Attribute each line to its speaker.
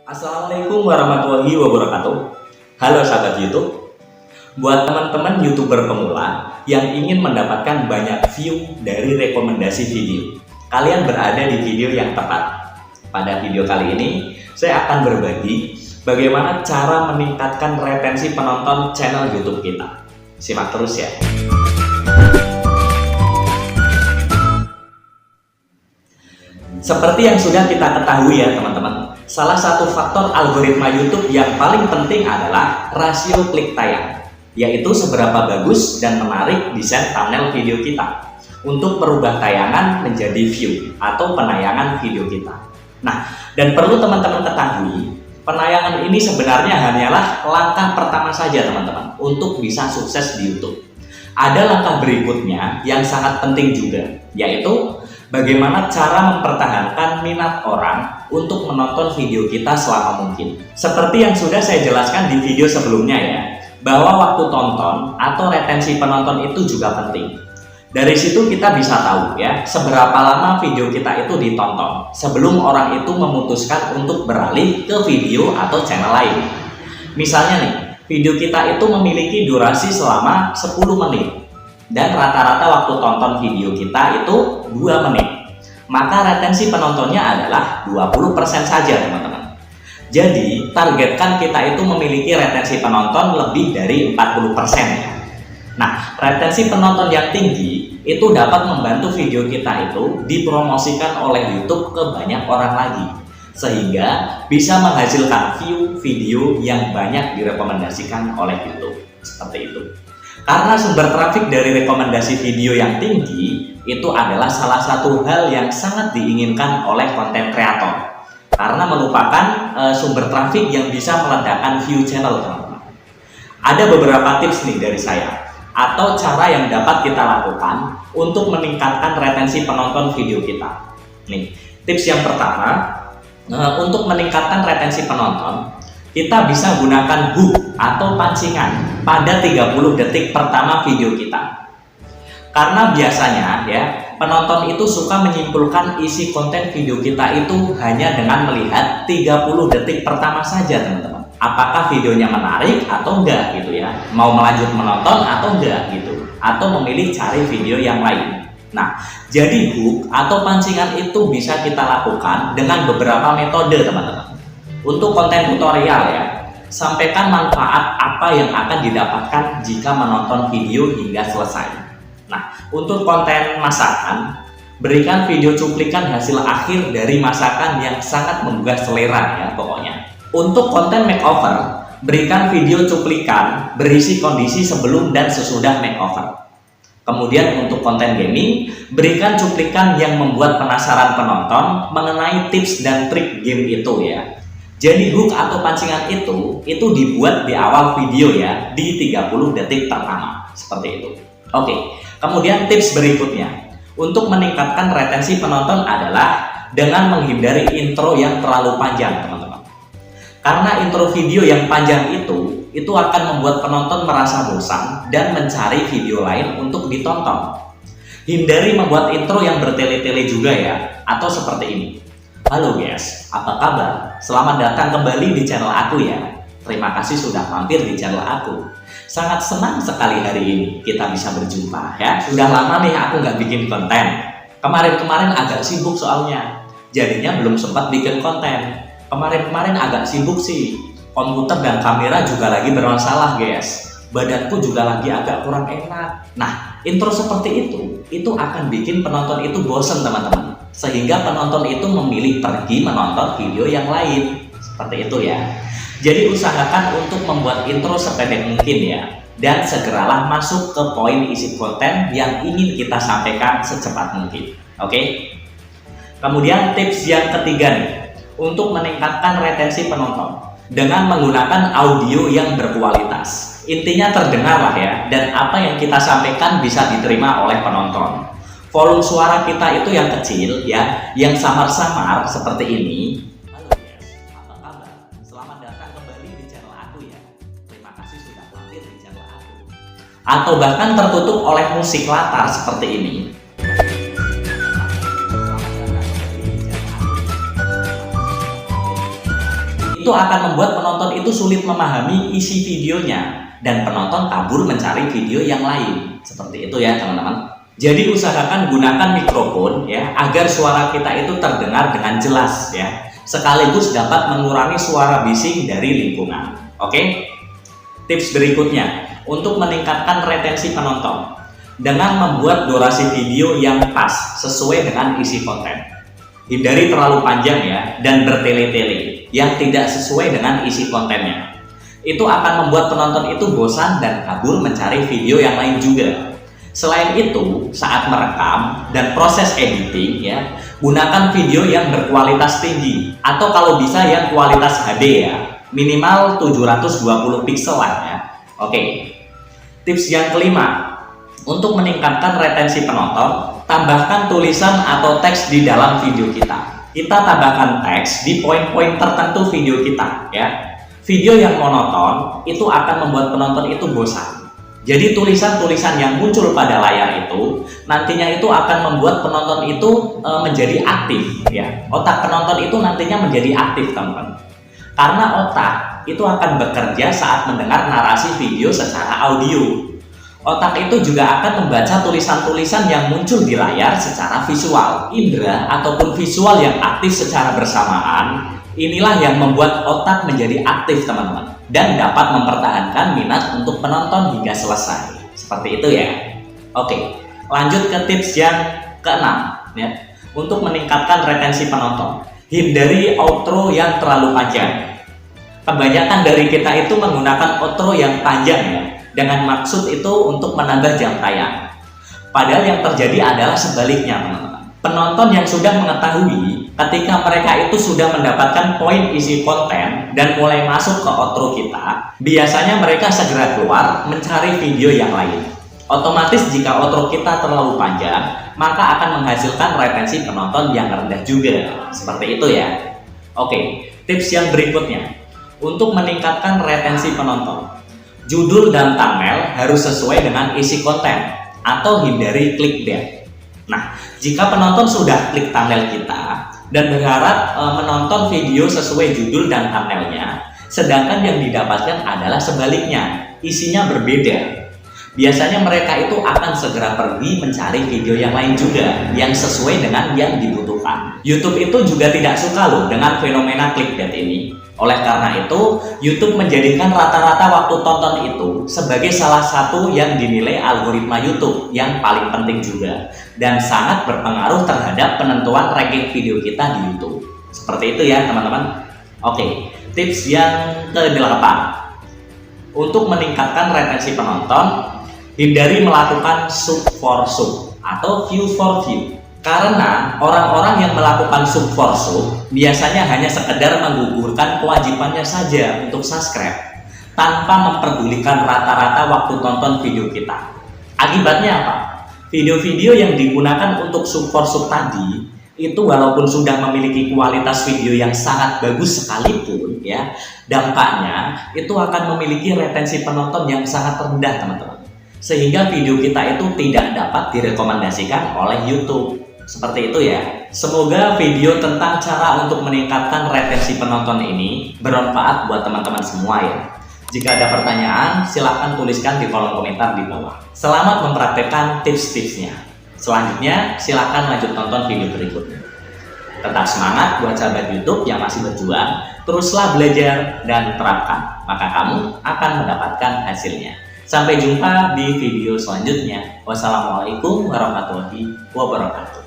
Speaker 1: Assalamualaikum warahmatullahi wabarakatuh. Halo sahabat YouTube. Buat teman-teman YouTuber pemula yang ingin mendapatkan banyak view dari rekomendasi video, kalian berada di video yang tepat. Pada video kali ini, saya akan berbagi bagaimana cara meningkatkan retensi penonton channel YouTube kita. Simak terus ya. Seperti yang sudah kita ketahui ya teman-teman, salah satu faktor algoritma YouTube yang paling penting adalah rasio klik tayang, yaitu seberapa bagus dan menarik desain thumbnail video kita untuk merubah tayangan menjadi view atau penayangan video kita. Nah, dan perlu teman-teman ketahui, penayangan ini sebenarnya hanyalah langkah pertama saja teman-teman untuk bisa sukses di YouTube. Ada langkah berikutnya yang sangat penting juga, yaitu bagaimana cara mempertahankan minat orang untuk menonton video kita selama mungkin. Seperti yang sudah saya jelaskan di video sebelumnya ya, bahwa waktu tonton atau retensi penonton itu juga penting. Dari situ kita bisa tahu ya, seberapa lama video kita itu ditonton sebelum orang itu memutuskan untuk beralih ke video atau channel lain. Misalnya nih, video kita itu memiliki durasi selama 10 menit. Dan rata-rata waktu tonton video kita itu 2 menit. Maka retensi penontonnya adalah 20% saja teman-teman. Jadi targetkan kita itu memiliki retensi penonton lebih dari 40% ya. Nah, retensi penonton yang tinggi itu dapat membantu video kita itu dipromosikan oleh YouTube ke banyak orang lagi, sehingga bisa menghasilkan view video yang banyak direkomendasikan oleh YouTube. Seperti itu. Karena sumber trafik dari rekomendasi video yang tinggi itu adalah salah satu hal yang sangat diinginkan oleh konten kreator, karena merupakan sumber trafik yang bisa meledakkan view channel teman-teman. Ada beberapa tips nih dari saya atau cara yang dapat kita lakukan untuk meningkatkan retensi penonton video kita. Nih, tips yang pertama, untuk meningkatkan retensi penonton, kita bisa gunakan hook atau pancingan pada 30 detik pertama video kita. Karena biasanya ya, penonton itu suka menyimpulkan isi konten video kita itu hanya dengan melihat 30 detik pertama saja teman-teman. Apakah videonya menarik atau enggak gitu ya, mau melanjut menonton atau enggak gitu, atau memilih cari video yang lain. Nah, jadi hook atau pancingan itu bisa kita lakukan dengan beberapa metode teman-teman. Untuk konten tutorial ya, sampaikan manfaat apa yang akan didapatkan jika menonton video hingga selesai. Nah, untuk konten masakan, berikan video cuplikan hasil akhir dari masakan yang sangat menggugah selera ya pokoknya. Untuk konten makeover, berikan video cuplikan berisi kondisi sebelum dan sesudah makeover. Kemudian untuk konten gaming, berikan cuplikan yang membuat penasaran penonton mengenai tips dan trik game itu ya. Jadi hook atau pancingan itu dibuat di awal video ya, di 30 detik pertama, seperti itu. Oke, kemudian tips berikutnya untuk meningkatkan retensi penonton adalah dengan menghindari intro yang terlalu panjang teman-teman. Karena intro video yang panjang itu akan membuat penonton merasa bosan dan mencari video lain untuk ditonton. Hindari membuat intro yang bertele-tele juga ya, atau seperti ini. Halo guys, apa kabar? Selamat datang kembali di channel aku ya. Terima kasih sudah mampir di channel aku. Sangat senang sekali hari ini kita bisa berjumpa ya. Sudah lama nih aku nggak bikin konten. Kemarin-kemarin agak sibuk soalnya, jadinya belum sempat bikin konten. Kemarin-kemarin agak sibuk sih. Komputer dan kamera juga lagi bermasalah guys. Badanku juga lagi agak kurang enak. Nah, intro seperti itu akan bikin penonton itu bosen teman-teman, sehingga penonton itu memilih pergi menonton video yang lain. Seperti itu ya. Jadi usahakan untuk membuat intro sependek mungkin ya, dan segeralah masuk ke poin isi konten yang ingin kita sampaikan secepat mungkin. Oke? Kemudian tips yang ketiga nih, untuk meningkatkan retensi penonton dengan menggunakan audio yang berkualitas. Intinya terdengar lah ya, dan apa yang kita sampaikan bisa diterima oleh penonton. Volume suara kita itu yang kecil ya, yang samar-samar seperti ini. Halo guys, apa kabar? Selamat datang kembali di channel aku ya. Terima kasih sudah mampir di channel aku. Atau bahkan tertutup oleh musik latar seperti ini. itu akan membuat penonton itu sulit memahami isi videonya dan penonton kabur mencari video yang lain. Seperti itu ya teman-teman. Jadi usahakan gunakan mikrofon ya agar suara kita itu terdengar dengan jelas ya, sekaligus dapat mengurangi suara bising dari lingkungan. Oke? Tips berikutnya untuk meningkatkan retensi penonton dengan membuat durasi video yang pas sesuai dengan isi konten. Hindari terlalu panjang ya dan bertele-tele yang tidak sesuai dengan isi kontennya. Itu akan membuat penonton itu bosan dan kabur mencari video yang lain juga. Selain itu, saat merekam dan proses editing ya, gunakan video yang berkualitas tinggi atau kalau bisa yang kualitas HD ya, minimal 720 pixel lah ya. Oke. Tips yang kelima, untuk meningkatkan retensi penonton, tambahkan tulisan atau teks di dalam video kita. Kita tambahkan teks di poin-poin tertentu video kita ya. Video yang monoton itu akan membuat penonton itu bosan. Jadi tulisan-tulisan yang muncul pada layar itu nantinya itu akan membuat penonton itu menjadi aktif ya. Otak penonton itu nantinya menjadi aktif teman-teman. Karena otak itu akan bekerja saat mendengar narasi video secara audio. Otak itu juga akan membaca tulisan-tulisan yang muncul di layar secara visual. Indera ataupun visual yang aktif secara bersamaan, inilah yang membuat otak menjadi aktif teman-teman, dan dapat mempertahankan minat untuk penonton hingga selesai. Seperti itu ya. Oke, lanjut ke tips yang keenam ya. Untuk meningkatkan retensi penonton, hindari outro yang terlalu panjang. Kebanyakan dari kita itu menggunakan outro yang panjang ya, dengan maksud itu untuk menambah jam tayang. Padahal yang terjadi adalah sebaliknya teman-teman. Penonton yang sudah mengetahui ketika mereka itu sudah mendapatkan poin isi konten dan mulai masuk ke outro kita, biasanya mereka segera keluar mencari video yang lain. Otomatis jika outro kita terlalu panjang, maka akan menghasilkan retensi penonton yang rendah juga. Seperti itu ya. Oke, tips yang berikutnya. Untuk meningkatkan retensi penonton, judul dan thumbnail harus sesuai dengan isi konten atau hindari clickbait. Nah, jika penonton sudah klik thumbnail kita dan berharap menonton video sesuai judul dan thumbnailnya, sedangkan yang didapatkan adalah sebaliknya, isinya berbeda. Biasanya mereka itu akan segera pergi mencari video yang lain juga yang sesuai dengan yang dibutuhkan. YouTube itu juga tidak suka loh dengan fenomena clickbait ini. Oleh karena itu, YouTube menjadikan rata-rata waktu tonton itu sebagai salah satu yang dinilai algoritma YouTube yang paling penting juga dan sangat berpengaruh terhadap penentuan ranking video kita di YouTube. Seperti itu ya teman-teman. Oke, tips yang ke-8. Untuk meningkatkan retensi penonton, hindari melakukan sub for sub atau view for view. Karena orang-orang yang melakukan sub for sub biasanya hanya sekedar menggugurkan kewajibannya saja untuk subscribe tanpa memperdulikan rata-rata waktu tonton video kita. Akibatnya apa? Video-video yang digunakan untuk sub for sub tadi itu walaupun sudah memiliki kualitas video yang sangat bagus sekalipun ya, dampaknya itu akan memiliki retensi penonton yang sangat rendah teman-teman. Sehingga video kita itu tidak dapat direkomendasikan oleh YouTube. Seperti itu ya. Semoga video tentang cara untuk meningkatkan retensi penonton ini bermanfaat buat teman-teman semua ya. Jika ada pertanyaan, silahkan tuliskan di kolom komentar di bawah. Selamat mempraktekkan tips-tipsnya. Selanjutnya, silahkan lanjut tonton video berikutnya. Tetap semangat buat sahabat YouTube yang masih berjuang. Teruslah belajar dan terapkan, maka kamu akan mendapatkan hasilnya. Sampai jumpa di video selanjutnya. Wassalamualaikum warahmatullahi wabarakatuh.